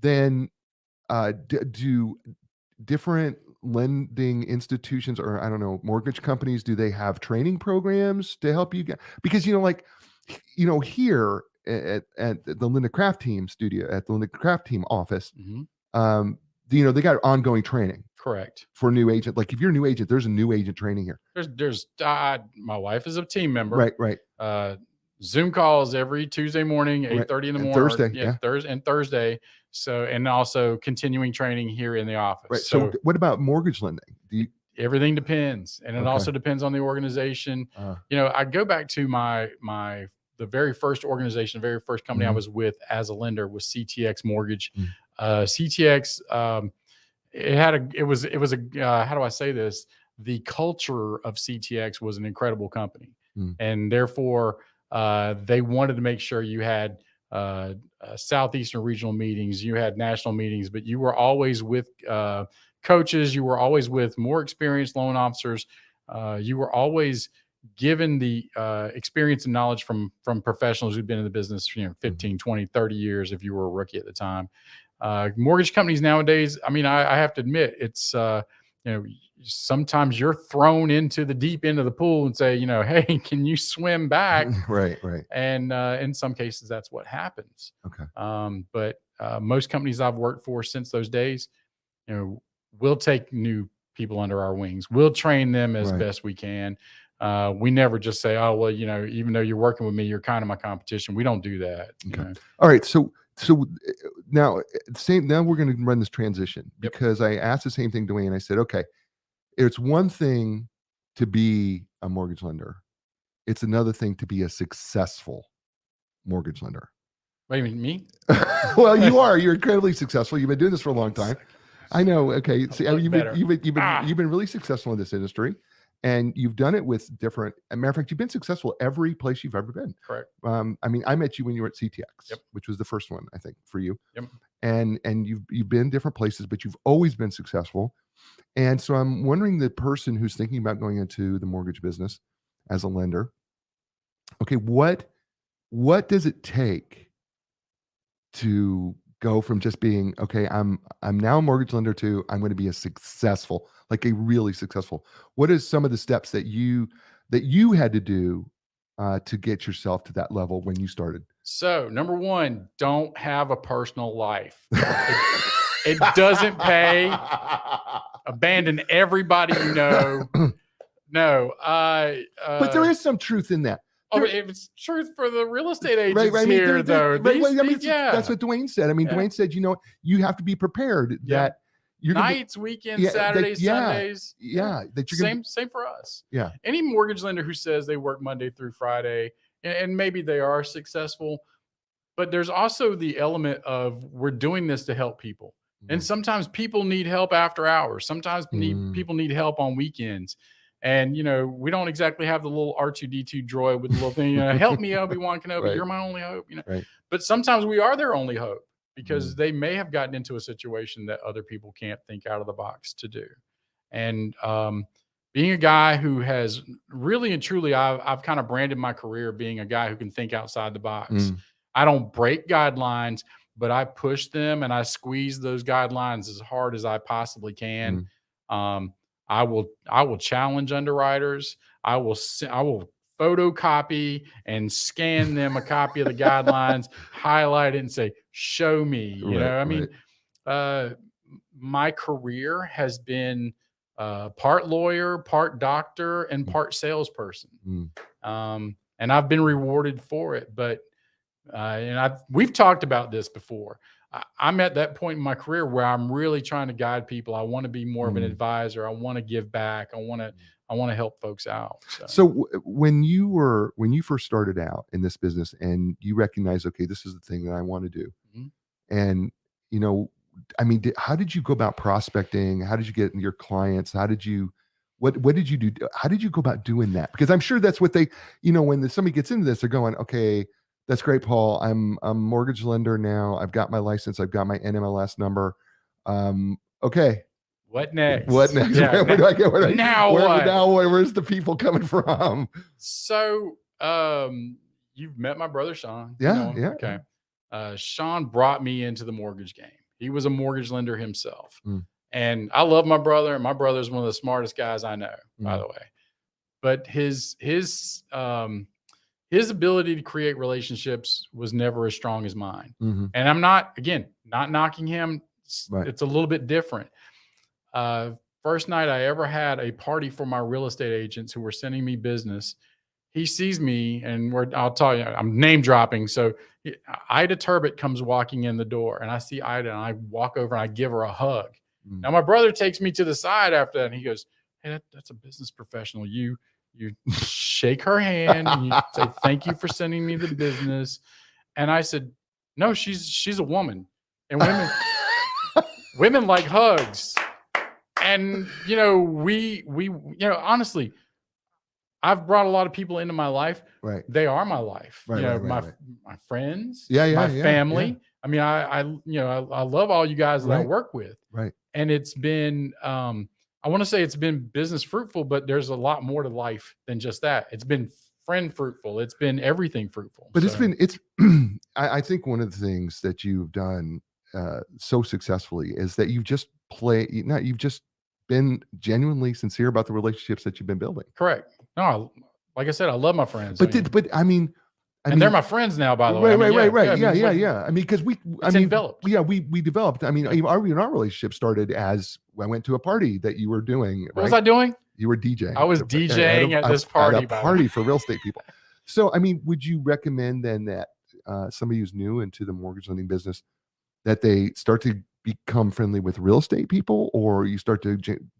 Then do different lending institutions, or I don't know, mortgage companies, do they have training programs to help you get, because here at the Linda Craft Team studio, at the Linda Craft Team office, they got ongoing training. Correct. For new agent. Like if you're a new agent, there's a new agent training here. There's my wife is a team member. Right. Zoom calls every Tuesday morning, 8:30 in the morning. Thursday. Thursday. So, and also continuing training here in the office. Right. So what about mortgage lending? Everything depends. And it also depends on the organization. I go back to my the very first organization, the very first company I Mhm. was with as a lender was CTX Mortgage. Mm. CTX, it was how do I say this? The culture of CTX was an incredible company, Mm. and therefore they wanted to make sure you had southeastern regional meetings, you had national meetings, but you were always with coaches, you were always with more experienced loan officers, you were always given the experience and knowledge from professionals who've been in the business, 15, 20, 30 years if you were a rookie at the time. Mortgage companies nowadays, I mean, I have to admit, it's sometimes you're thrown into the deep end of the pool and say, hey, can you swim back? Right, right. And in some cases, that's what happens. Okay. But most companies I've worked for since those days, we'll take new people under our wings. We'll train them as Right. best we can. We never just say, oh, well, even though you're working with me, you're kind of my competition. We don't do that. Okay. All right. So now now we're going to run this transition Yep. because I asked the same thing to Dwayne. I said, okay, it's one thing to be a mortgage lender. It's another thing to be a successful mortgage lender. Wait a minute, me? Well, you're incredibly successful. You've been doing this for a long time. I know. Okay. See, look you've better. been really successful in this industry, and you've done it with different. As a matter of fact, you've been successful every place you've ever been. Correct. I mean, I met you when you were at CTX, Yep. which was the first one, I think, for you. Yep. And you've been different places, but you've always been successful. And so I'm wondering, the person who's thinking about going into the mortgage business as a lender, okay, what does it take to go from just being, okay, I'm now a mortgage lender, to I'm going to be a really successful. What is some of the steps that you had to do to get yourself to that level when you started? So, number one, don't have a personal life. It doesn't pay. Abandon everybody you know. No. But there is some truth in that. If it's truth for the real estate agents Right, I mean, here, though. That's what Dwayne said. I mean, Yeah. Dwayne said, you have to be prepared that you're nights, weekends, Saturdays, Sundays. that you're Same for us. Yeah. Any mortgage lender who says they work Monday through Friday, and maybe they are successful, but there's also the element of we're doing this to help people. And sometimes people need help after hours. Sometimes people need help on weekends. And, we don't exactly have the little R2D2 droid with the little thing, help me, Obi-Wan Kenobi, Right. you're my only hope, Right. But sometimes we are their only hope because they may have gotten into a situation that other people can't think out of the box to do. And being a guy who has really and truly, I've kind of branded my career being a guy who can think outside the box. I don't break guidelines, but I push them and I squeeze those guidelines as hard as I possibly can. I will challenge underwriters. I will photocopy and scan them a copy of the guidelines, highlight it, and say, "Show me." My career has been part lawyer, part doctor, and part salesperson, and I've been rewarded for it. But we've talked about this before. I'm at that point in my career where I'm really trying to guide people. I want to be more of an advisor. I want to give back. I want to help folks out. So when you first started out in this business and you recognized, okay, this is the thing that I want to do, and I mean, how did you go about prospecting? How did you get your clients? What did you do? How did you go about doing that? Because I'm sure that's what they, when somebody gets into this, they're going, okay, that's great, Paul. I'm a mortgage lender now. I've got my license. I've got my NMLS number. Okay. What next? Yeah, where do I get? Now where's the people coming from? So you've met my brother Sean. Yeah. Okay. Sean brought me into the mortgage game. He was a mortgage lender himself. And I love my brother, and my brother's one of the smartest guys I know, by the way. But his ability to create relationships was never as strong as mine. And I'm not knocking him. It's a little bit different. First night I ever had a party for my real estate agents who were sending me business. He sees me, and I'll tell you, I'm name dropping. So Ida Turbot comes walking in the door, and I see Ida, and I walk over and I give her a hug. Now my brother takes me to the side after that, and he goes, "Hey, that's a business professional. You you shake her hand and you say, thank you for sending me the business. And I said, no, she's a woman, and women like hugs. And, we, honestly, I've brought a lot of people into my life. Right. They are my life. Right, right. My friends, Yeah, my yeah, family. yeah. I mean, I love all you guys that I Right. work with. Right. And it's been, I want to say it's been business fruitful, but there's a lot more to life than just that. It's been friend fruitful. It's been everything fruitful. But So, it's I think one of the things that you've done so successfully is that you've just been genuinely sincere about the relationships that you've been building. correct. No, like I said, I love my friends. But I mean, they're my friends now, by the way. Right. Yeah. I mean, because we enveloped. Yeah, we developed. I mean, our relationship started as I went to a party that you were doing. What was I doing? You were DJing. I was DJing at this party. At a party for real estate people. So, I mean, would you recommend then that somebody who's new into the mortgage lending business, that they start to become friendly with real estate people, or you start to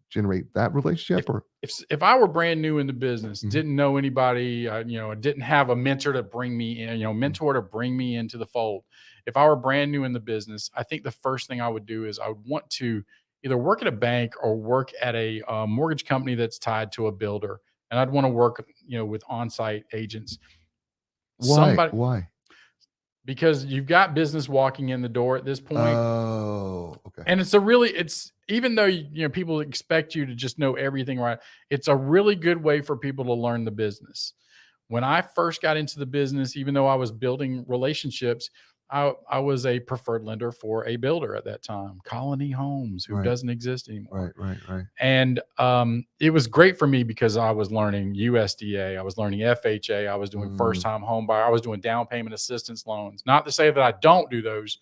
generate that relationship? Or if I were brand new in the business, didn't know anybody, didn't have a mentor to bring me in, mentor to bring me into the fold. If I were brand new in the business, I think the first thing I would do is I would want to either work at a bank or work at a mortgage company that's tied to a builder. And I'd want to work, with on-site agents. Why? Because you've got business walking in the door at this point. Oh, okay. And it's even though people expect you to just know everything, right? It's a really good way for people to learn the business. When I first got into the business, even though I was building relationships, I was a preferred lender for a builder at that time, Colony Homes, who doesn't exist anymore. Right. And it was great for me because I was learning USDA, I was learning FHA, I was doing first-time home buyer, I was doing down payment assistance loans. Not to say that I don't do those,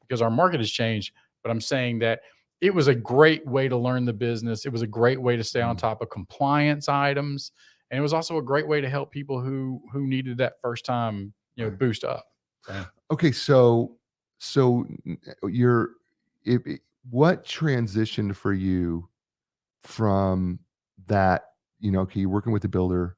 because our market has changed, but I'm saying that it was a great way to learn the business. It was a great way to stay on top of compliance items, and it was also a great way to help people who needed that first time boost up. Okay, so what transitioned for you from that, okay, you're working with the builder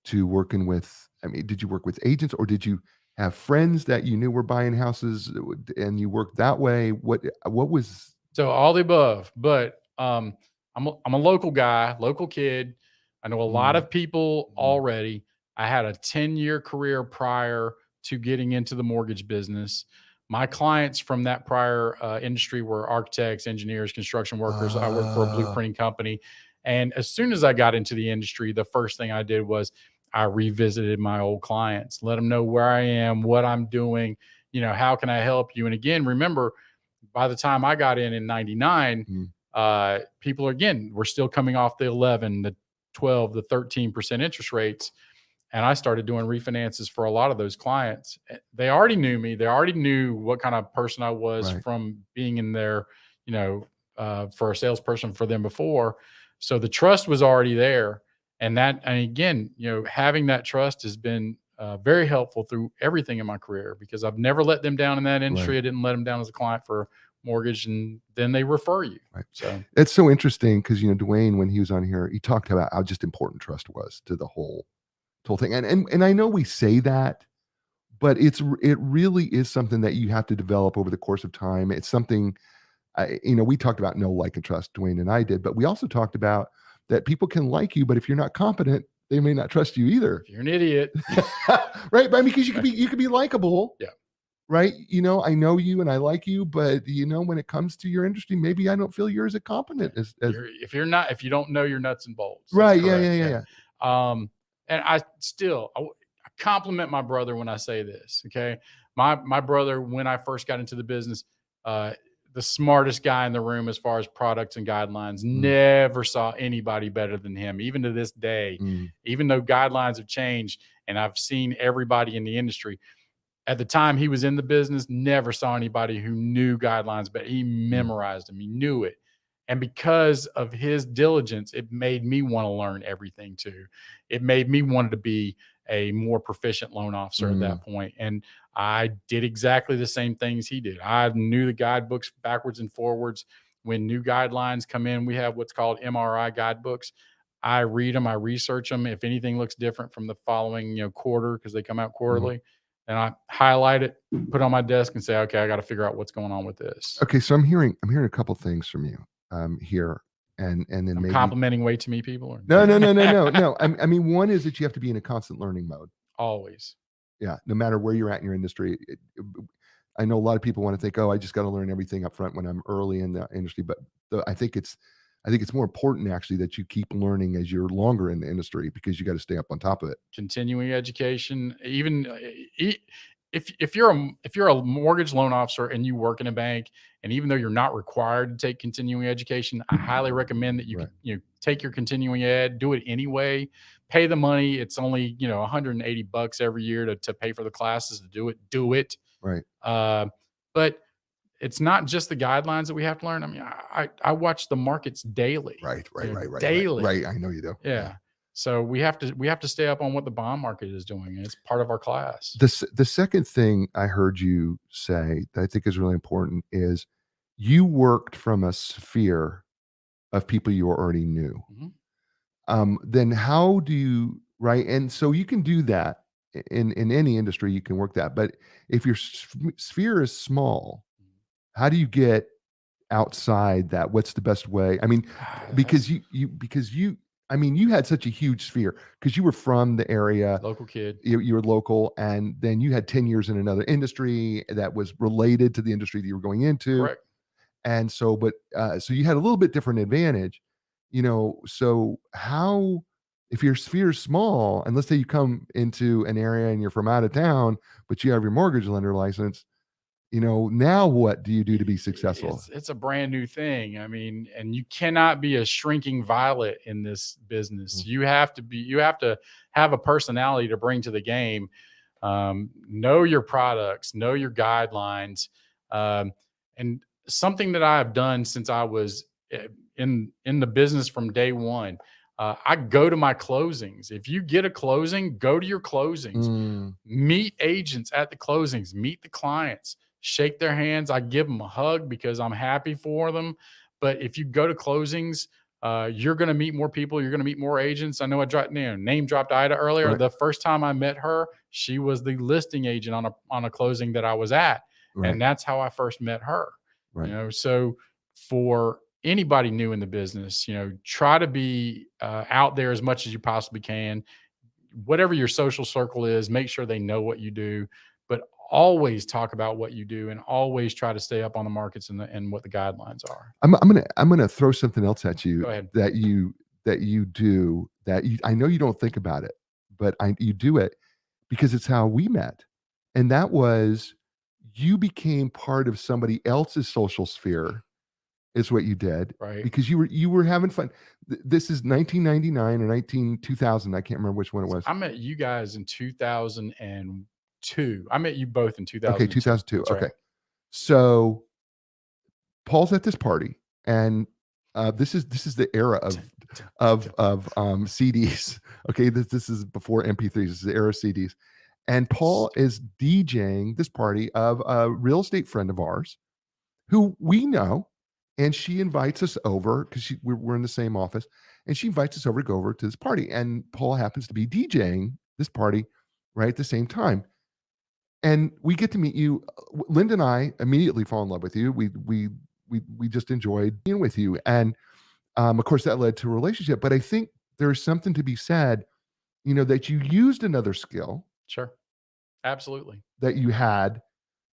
to working with, I mean, did you work with agents, or did you have friends that you knew were buying houses and you worked that way? What was? So all the above, but I'm a local guy, local kid. I know a lot of people already. I had a 10-year career prior to getting into the mortgage business. My clients from that prior industry were architects, engineers, construction workers. I worked for a blueprinting company. And as soon as I got into the industry, the first thing I did was I revisited my old clients, let them know where I am, what I'm doing, how can I help you? And again, remember, by the time I got in 99, people were still coming off the 11, the 12, the 13% interest rates. And I started doing refinances for a lot of those clients. They already knew me. They already knew what kind of person I was from being in there, for a salesperson for them before. So the trust was already there. And again, having that trust has been very helpful through everything in my career, because I've never let them down in that industry. I didn't let them down as a client for mortgage, and then they refer you. So it's so interesting because, Dwayne, when he was on here, he talked about how just important trust was to the whole thing. And I know we say that, but it really is something that you have to develop over the course of time. It's something, we talked about know, like, and trust, Dwayne and I did, but we also talked about that people can like you, but if you're not competent, they may not trust you either. If you're an idiot. Right. But I mean, because you could be likable. Yeah. Right. I know you and I like you, but when it comes to your industry, maybe I don't feel you're as competent as if you don't know your nuts and bolts. Right. Yeah. And I compliment my brother when I say this. Okay. My brother, when I first got into the business, the smartest guy in the room as far as products and guidelines, never saw anybody better than him. Even to this day, even though guidelines have changed and I've seen everybody in the industry, at the time he was in the business, never saw anybody who knew guidelines, but he memorized them. He knew it. And because of his diligence, it made me want to learn everything too. It made me want to be a more proficient loan officer at that point. And I did exactly the same things he did. I knew the guidebooks backwards and forwards. When new guidelines come in, we have what's called MRI guidebooks. I read them, I research them. If anything looks different from the following, quarter, because they come out quarterly, and I highlight it, put it on my desk, and say, okay, I got to figure out what's going on with this. Okay, so I'm hearing a couple things from you here, and then I'm maybe complimenting way too many people. Or? no. I mean, one is that you have to be in a constant learning mode. Always. Yeah, no matter where you're at in your industry. I know a lot of people want to think, oh, I just got to learn everything up front when I'm early in the industry, but I think it's more important actually that you keep learning as you're longer in the industry, because you got to stay up on top of it. Continuing education, even if you're a mortgage loan officer and you work in a bank, and even though you're not required to take continuing education, I highly recommend that you take your continuing ed, do it anyway, pay the money. It's only $180 every year to pay for the classes to do it. Right. But it's not just the guidelines that we have to learn. I mean, I watch the markets daily. Right. Daily. Right. I know you do. Yeah. So we have to stay up on what the bond market is doing. It's part of our class. The second thing I heard you say that I think is really important is you worked from a sphere of people you already knew. Then how do you, right? And so you can do that in any industry, you can work that. But if your sphere is small, how do you get outside that? What's the best way? I mean, because you had such a huge sphere because you were from the area, local kid. You were local, and then you had 10 years in another industry that was related to the industry that you were going into. Correct. And so, so you had a little bit different advantage, so how, if your sphere is small, and let's say you come into an area and you're from out of town, but you have your mortgage lender license, now what do you do to be successful? It's a brand new thing. I mean, and you cannot be a shrinking violet in this business. You have to have a personality to bring to the game. Know your products, know your guidelines. And something that I have done since I was in the business from day one, I go to my closings. If you get a closing, go to your closings, meet agents at the closings, meet the clients, shake their hands. I give them a hug because I'm happy for them. But if you go to closings, you're going to meet more people. You're going to meet more agents. I know name dropped Ida earlier. Right. The first time I met her, she was the listing agent on a closing that I was at. Right. And that's how I first met her. Right. So for anybody new in the business, try to be out there as much as you possibly can. Whatever your social circle is, make sure they know what you do, but always talk about what you do and always try to stay up on the markets and what the guidelines are. I'm gonna throw something else at you. Go ahead. that you do that I know you don't think about it, but you do it because it's how we met, and that was you became part of somebody else's social sphere. Is what you did, right? Because you were having fun. This is 1999 or 2000. I can't remember which one it was. I met you guys in 2002. I met you both in 2002. Okay, 2002. That's okay, right. So Paul's at this party, and this is the era of CDs. Okay, this is before MP3s. This is the era of CDs, and Paul is DJing this party of a real estate friend of ours, who we know. And she invites us over because we're in the same office, and she invites us over to go over to this party. And Paul happens to be DJing this party right at the same time. And we get to meet you. Linda and I immediately fall in love with you. We just enjoyed being with you. And of course, that led to a relationship. But I think there's something to be said, that you used another skill. Sure. Absolutely. That you had.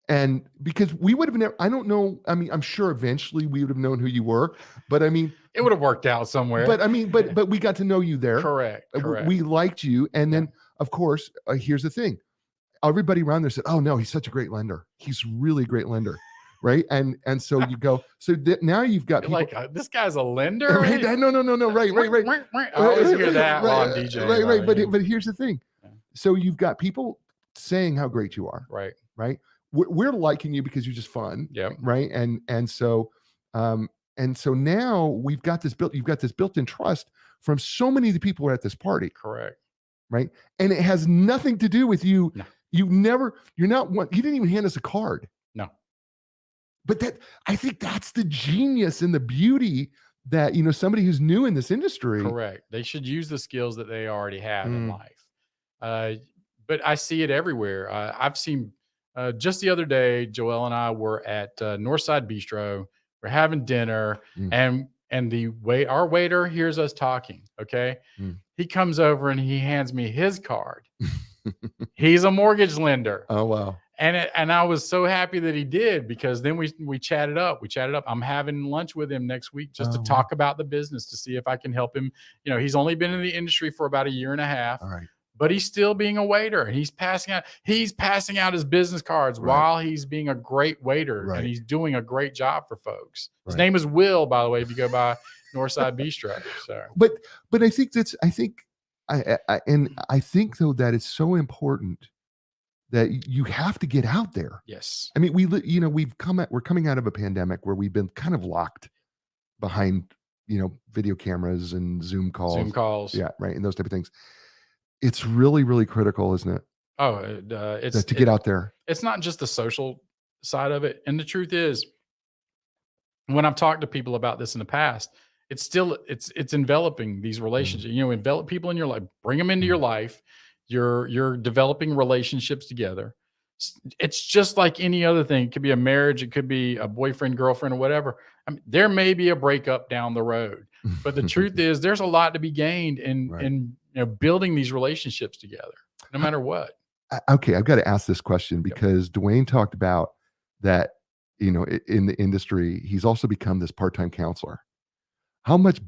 And because we would have never, I don't know. I mean, I'm sure eventually we would have known who you were, but I mean, it would have worked out somewhere. But I mean, but we got to know you there. Correct. We liked you. And then, of course, here's the thing. Everybody around there said, oh, no, he's such a great lender. He's really a great lender. Right. And so you go, now you've got people, like, this guy's a lender. Right? No. Right. I always hear that while I'm DJing. Right. But here's the thing. So you've got people saying how great you are. Right. We're liking you because you're just fun. Yeah. Right. And so now we've got this you've got this built-in trust from so many of the people who are at this party. Correct. Right. And it has nothing to do with you. No. You didn't even hand us a card. No. But I think that's the genius and the beauty that, somebody who's new in this industry. Correct. They should use the skills that they already have in life. But I see it everywhere. I've seen just the other day, Joel and I were at Northside Bistro. We're having dinner, and our waiter hears us talking. Okay, he comes over and he hands me his card. He's a mortgage lender. Oh wow! And I was so happy that he did, because then we chatted up. I'm having lunch with him next week just to talk about the business, to see if I can help him. He's only been in the industry for about a year and a half. All right. But he's still being a waiter, and he's passing out his business cards while he's being a great waiter, and he's doing a great job for folks. His name is Will, by the way, if you go by Northside Bistro. So, but I think I think though that it's so important that you have to get out there. Yes. I mean, we're coming out of a pandemic where we've been kind of locked behind, video cameras and Zoom calls. Yeah. Right. And those type of things. It's really, really critical, isn't it? Oh, it's to get out there. It's not just the social side of it. And the truth is, when I've talked to people about this in the past, it's enveloping these relationships. Envelop people in your life, bring them into your life. You're developing relationships together. It's just like any other thing. It could be a marriage, it could be a boyfriend, girlfriend, or whatever. I mean, there may be a breakup down the road, but the truth is, there's a lot to be gained in building these relationships together, no matter what. Okay, I've got to ask this question because Dwayne talked about that. In the industry, he's also become this part-time counselor. How much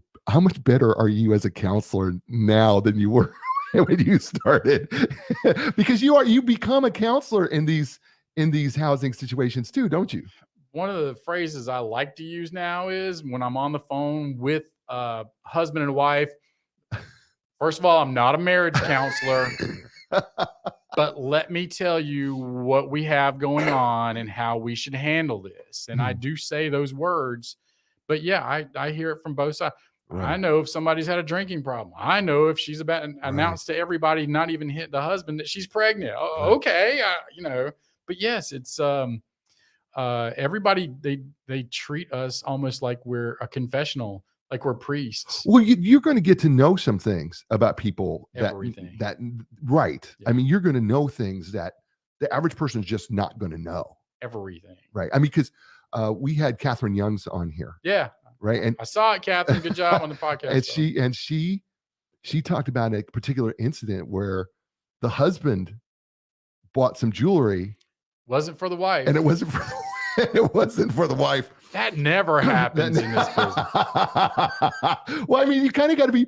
better are you as a counselor now than you were when you started? Because you become a counselor in these housing situations too, don't you? One of the phrases I like to use now is when I'm on the phone with husband and wife. First of all, I'm not a marriage counselor, but let me tell you what we have going on and how we should handle this. And I do say those words, but yeah, I hear it from both sides. Right. I know if somebody's had a drinking problem. I know if she's about to announce to everybody, not even hit the husband, that she's pregnant. Oh, okay. But yes, it's everybody, they treat us almost like we're a confessional, like we're priests. Well, you're going to get to know some things about people Everything. Right. Yeah. I mean, you're going to know things that the average person is just not going to know. Everything. Right. I mean, because we had Catherine Young's on here. Yeah. Right. And I saw it, Catherine. Good job on the podcast. And she talked about a particular incident where the husband bought some jewelry. Wasn't for the wife. And it wasn't for the wife. That never happens in this business. Well, I mean, you kind of got to be,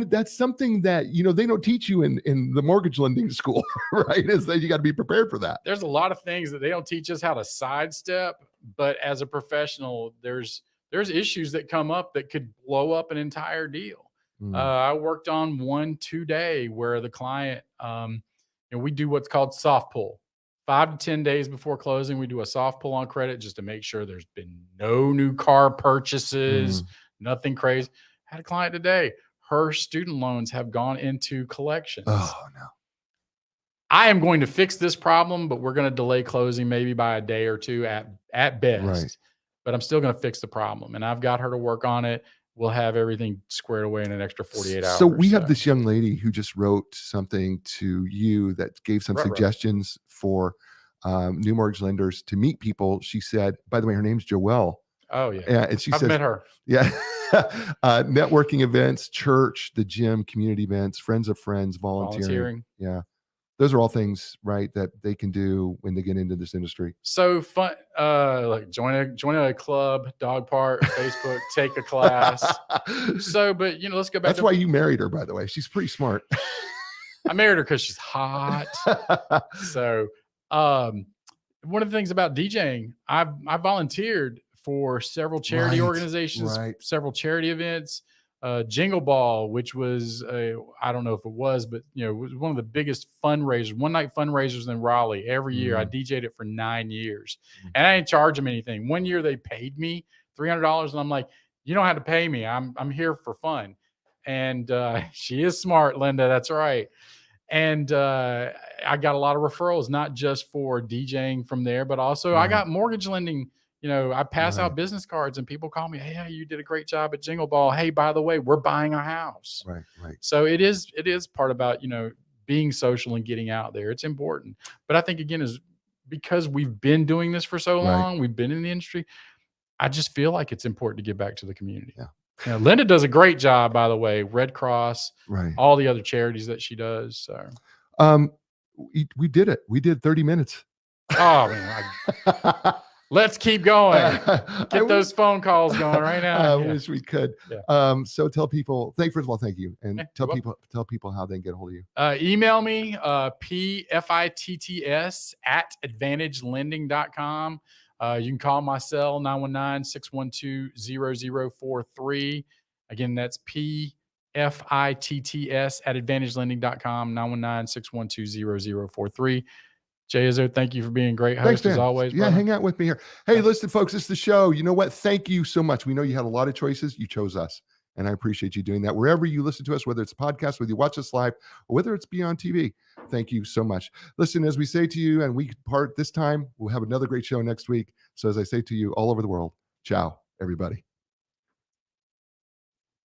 that's something that, they don't teach you in the mortgage lending school, right? Is that you got to be prepared for that. There's a lot of things that they don't teach us how to sidestep, but as a professional, there's issues that come up that could blow up an entire deal. I worked on one today where the client, we do what's called soft pull. 5 to 10 days before closing, we do a soft pull on credit just to make sure there's been no new car purchases, nothing crazy. Had a client today. Her student loans have gone into collections. Oh, no. I am going to fix this problem, but we're going to delay closing maybe by a day or two at best. Right. But I'm still going to fix the problem. And I've got her to work on it. We'll have everything squared away in an extra 48 hours. So we have this young lady who just wrote something to you that gave some suggestions for new mortgage lenders to meet people. She said, by the way, her name's Joelle. Oh, yeah. And I've met her. Yeah. Networking events, church, the gym, community events, friends of friends, volunteering. Yeah. Those are all things, right, that they can do when they get into this industry. So fun, like join a club, dog park, Facebook, take a class. So, but let's go back. That's why you married her, by the way. She's pretty smart. I married her because she's hot. So, one of the things about DJing, I volunteered for several charity organizations, several charity events. Jingle Ball, which was I don't know if it was, but it was one of the biggest fundraisers, one night fundraisers in Raleigh every year. I DJ'd it for 9 years, and I didn't charge them anything. One year they paid me $300, and I'm like, you don't have to pay me. I'm here for fun. And she is smart, Linda. That's right. And I got a lot of referrals, not just for DJing from there, but also I got mortgage lending, I pass out business cards and people call me, hey, you did a great job at Jingle Ball. Hey, by the way, we're buying a house. Right. Right. So it is part about, being social and getting out there. It's important. But I think, again, is because we've been doing this for so long, we've been in the industry, I just feel like it's important to give back to the community. Yeah. Linda does a great job, by the way, Red Cross, Right. all the other charities that she does. So we did it. We did 30 minutes. Oh, man. Let's keep going. Get those phone calls going right now. I wish we could. Yeah. So tell people, first of all, thank you. And tell people how they can get a hold of you. Email me, pfitts@advantagelending.com. You can call my cell, 919-612-0043. Again, that's pfitts@advantagelending.com, 919-612-0043. Jay Izzo, thank you for being a great host. Thanks, as always. Yeah, hang out with me here. Hey, listen, folks, it's the show. You know what? Thank you so much. We know you had a lot of choices. You chose us, and I appreciate you doing that. Wherever you listen to us, whether it's a podcast, whether you watch us live, or whether it's beyond TV, thank you so much. Listen, as we say to you, and we part this time, we'll have another great show next week. So as I say to you all over the world, ciao, everybody.